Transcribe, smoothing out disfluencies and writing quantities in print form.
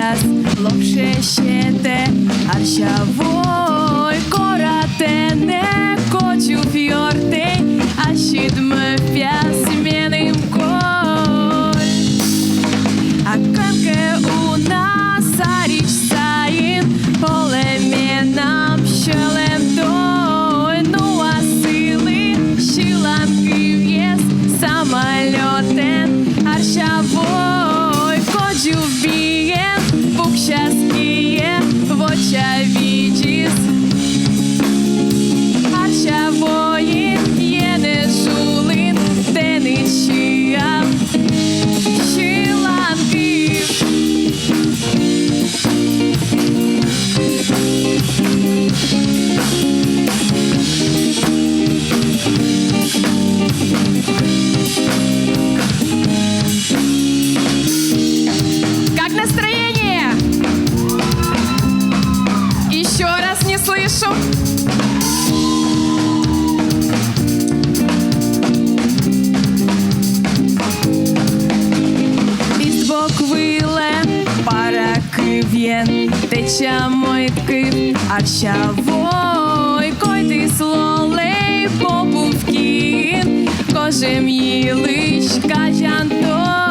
Bucas lopșește Arșavoi coratene Cociu fiorte Așid mă fias Menim col Akanke u nas Arić sain Polemenam Šelem doj Nu asili Šilam kivjes Самолетен Аршавой Кочу виен Букшаские Воча видис Аршавоин Ене жулин Деничиам Шиланкив Как настроение? Еще раз не слышу. Из боквиле паракывен Теча мой кыв Аршавой Кой ты слолей Попувкин Кожем елыч Кажантой